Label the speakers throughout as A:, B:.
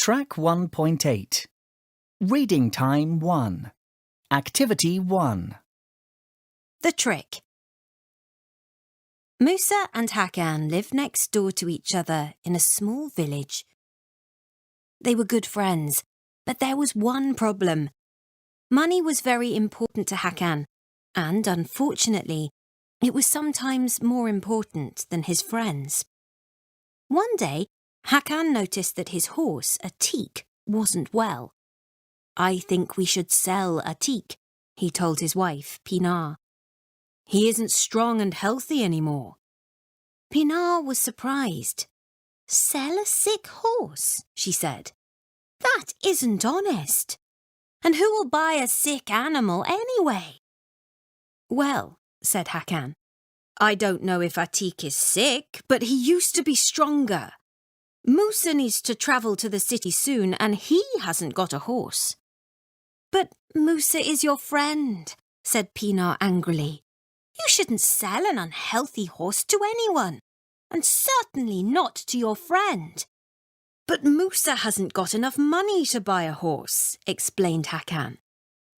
A: Track 1.8. Reading Time 1. Activity 1.
B: The trick. Musa and Hakan lived next door to each other in a small village. They were good friends, but there was one problem. Money was very important to Hakan, and unfortunately, it was sometimes more important than his friends. One day, Hakan noticed that his horse, Atik, wasn't well. "I think we should sell Atik," he told his wife, Pinar. "He isn't strong and healthy anymore." Pinar was surprised. "Sell a sick horse," she said. "That isn't honest. And who will buy a sick animal anyway?" "Well," said Hakan, "I don't know if Atik is sick, but he used to be stronger. Musa needs to travel to the city soon and he hasn't got a horse." "But Musa is your friend," said Pinar angrily. "You shouldn't sell an unhealthy horse to anyone, and certainly not to your friend." "But Musa hasn't got enough money to buy a horse," explained Hakan.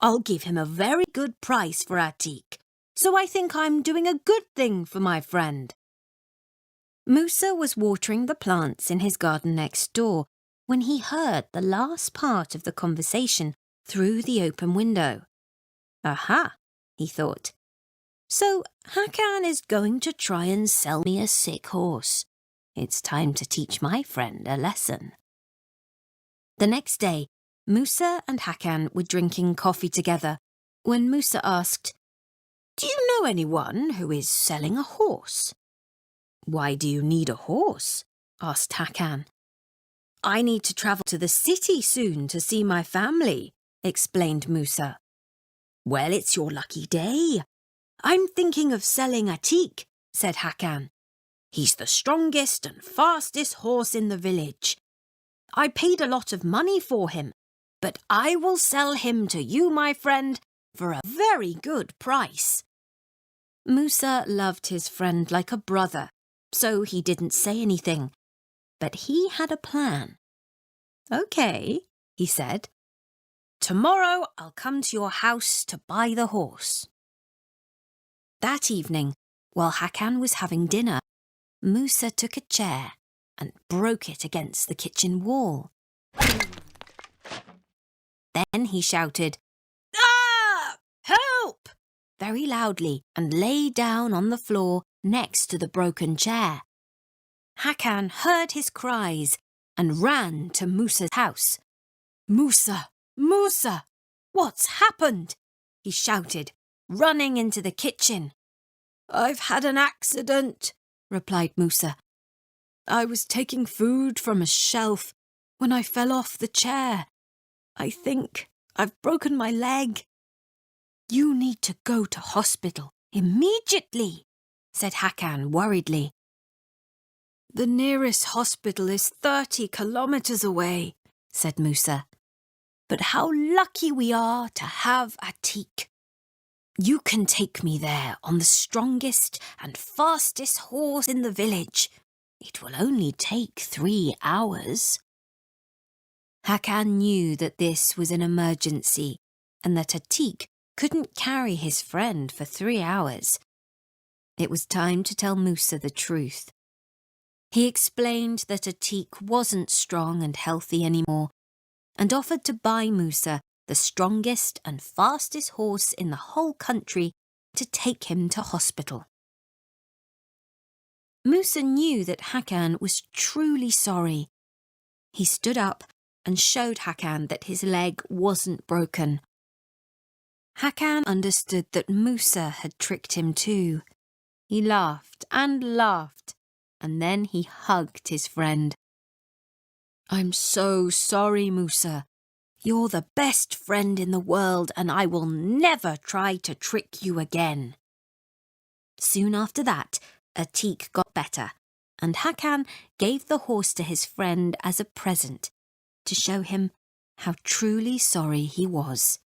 B: "I'll give him a very good price for Atik, so I think I'm doing a good thing for my friend." Musa was watering the plants in his garden next door when he heard the last part of the conversation through the open window. "Aha," he thought. "So Hakan is going to try and sell me a sick horse. It's time to teach my friend a lesson." The next day, Musa and Hakan were drinking coffee together when Musa asked, "Do you know anyone who is selling a horse?" "Why do you need a horse?" asked Hakan. "I need to travel to the city soon to see my family," explained Musa. "Well, it's your lucky day. I'm thinking of selling Atik," said Hakan. "He's the strongest and fastest horse in the village. I paid a lot of money for him, but I will sell him to you, my friend, for a very good price." Musa loved his friend like a brother, so he didn't say anything. But he had a plan. "Okay," he said. "Tomorrow I'll come to your house to buy the horse." That evening, while Hakan was having dinner, Musa took a chair and broke it against the kitchen wall. Then he shouted, "Ah! Help!" very loudly and lay down on the floor next to the broken chair. Hakan heard his cries and ran to Musa's house. "Musa! Musa! What's happened?" he shouted, running into the kitchen. "I've had an accident," replied Musa. "I was taking food from a shelf when I fell off the chair. I think I've broken my leg." "You need to go to hospital immediately," said Hakan worriedly. "The nearest hospital is 30 kilometers away," said Musa. "But how lucky we are to have Atik. You can take me there on the strongest and fastest horse in the village. It will only take 3 hours." Hakan knew that this was an emergency and that Atik couldn't carry his friend for 3 hours. It was time to tell Musa the truth. He explained that Atik wasn't strong and healthy anymore and offered to buy Musa the strongest and fastest horse in the whole country to take him to hospital. Musa knew that Hakan was truly sorry. He stood up and showed Hakan that his leg wasn't broken. Hakan understood that Musa had tricked him too. He laughed and laughed, and then he hugged his friend. "I'm so sorry, Musa. You're the best friend in the world, and I will never try to trick you again." Soon after that, Atik got better, and Hakan gave the horse to his friend as a present to show him how truly sorry he was.